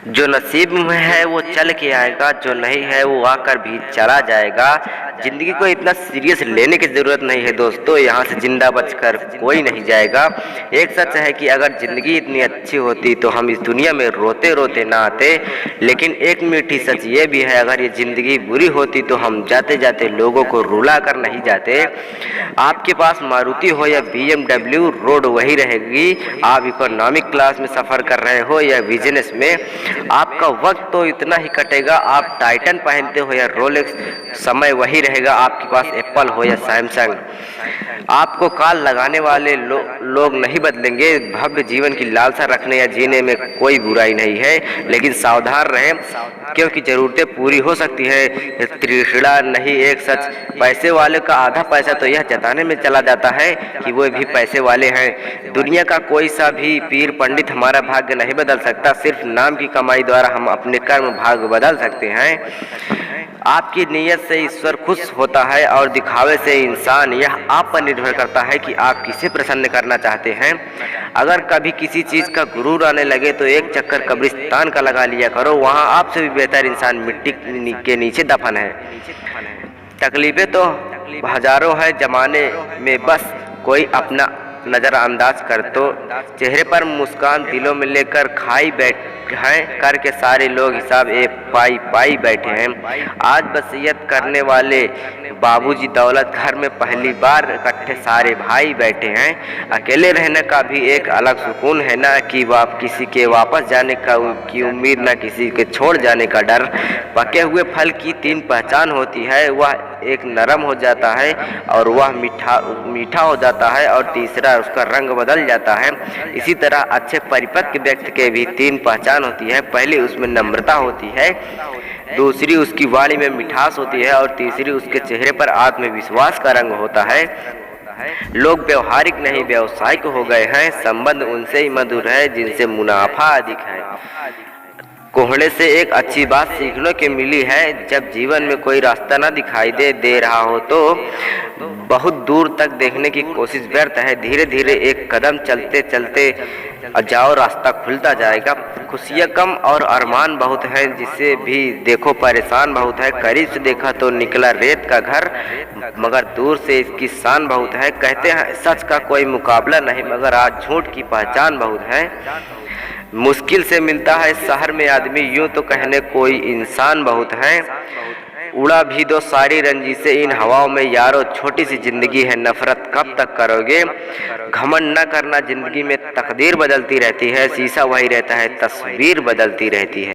जो नसीब में है वो चल के आएगा, जो नहीं है वो आकर भी चला जाएगा। ज़िंदगी को इतना सीरियस लेने की ज़रूरत नहीं है दोस्तों, यहाँ से जिंदा बचकर कोई नहीं जाएगा। एक सच है कि अगर ज़िंदगी इतनी अच्छी होती तो हम इस दुनिया में रोते रोते ना आते, लेकिन एक मीठी सच ये भी है, अगर ये ज़िंदगी बुरी होती तो हम जाते जाते लोगों को रुला कर नहीं जाते। आपके पास मारुति हो या BMW, रोड वही रहेगी। आप इकोनॉमिक क्लास में सफ़र कर रहे हो या बिजनेस में, आपका वक्त तो इतना ही कटेगा। आप टाइटन पहनते हो या रोलेक्स, समय वही रहेगा। आपके पास एप्पल हो या सैमसंग, आपको कॉल लगाने वाले लोग नहीं बदलेंगे। भव्य जीवन की लालसा रखने या जीने में कोई बुराई नहीं है, लेकिन सावधान रहें क्योंकि ज़रूरतें पूरी हो सकती है। तृष्णा नहीं, एक सच, पैसे वाले का आधा पैसा तो यह जताने में चला जाता है कि वो भी पैसे वाले हैं। दुनिया का कोई सा भी पीर पंडित हमारा भाग्य नहीं बदल सकता, सिर्फ नाम की कमाई द्वारा हम अपने कर्म भाग्य बदल सकते हैं। आपकी नीयत से ईश्वर खुश होता है और दिखावे से इंसान। यह आप पर निर्भर करता है कि आप किसे प्रसन्न करना चाहते हैं। अगर कभी किसी चीज़ का गुरूर आने लगे तो एक चक्कर कब्रिस्तान का लगा लिया करो, वहाँ आपसे भी बेहतर इंसान मिट्टी के नीचे दफन है। तकलीफें तो हजारों है जमाने में, बस कोई अपना नज़रअंदाज कर दो। चेहरे पर मुस्कान दिलों में लेकर खाई बैठ हैं करके सारे लोग हिसाब पाई पाई बैठे हैं। आज वसीयत करने वाले बाबूजी दौलत घर में पहली बार इकट्ठे सारे भाई बैठे हैं। अकेले रहने का भी एक अलग सुकून है, ना कि किसी के वापस जाने की उम्मीद, ना किसी के छोड़ जाने का डर। पके हुए फल की तीन पहचान होती है, वह एक नरम हो जाता है और वह मीठा हो जाता है, और तीसरा उसका रंग बदल जाता है। इसी तरह अच्छे परिपक्व व्यक्ति के भी तीन पहचान होती है। पहली उसमें नम्रता होती है, दूसरी उसकी वाणी में मिठास होती है, और तीसरी उसके चेहरे पर आत्मविश्वास का रंग होता है। लोग व्यवहारिक नहीं व्यावसायिक हो गए हैं। संबंध उनसे ही मधुर है जिनसे मुनाफा अधिक है। कोहड़े से एक अच्छी बात सीखने की मिली है, जब जीवन में कोई रास्ता ना दिखाई दे रहा हो तो बहुत दूर तक देखने की कोशिश व्यर्थ है। धीरे धीरे एक कदम चलते चलते जाओ, रास्ता खुलता जाएगा। खुशियाँ कम और अरमान बहुत हैं, जिसे भी देखो परेशान बहुत है। करीब से देखा तो निकला रेत का घर, मगर दूर से इसकी शान बहुत है। कहते हैं सच का कोई मुकाबला नहीं, मगर आज झूठ की पहचान बहुत है। मुश्किल से मिलता है शहर में आदमी, यूं तो कहने कोई इंसान बहुत है। उड़ा भी दो सारी रंजीशें इन हवाओं में यारो, छोटी सी जिंदगी है नफरत कब तक करोगे। घमंड न करना, जिंदगी में तकदीर बदलती रहती है, शीशा वही रहता है तस्वीर बदलती रहती है।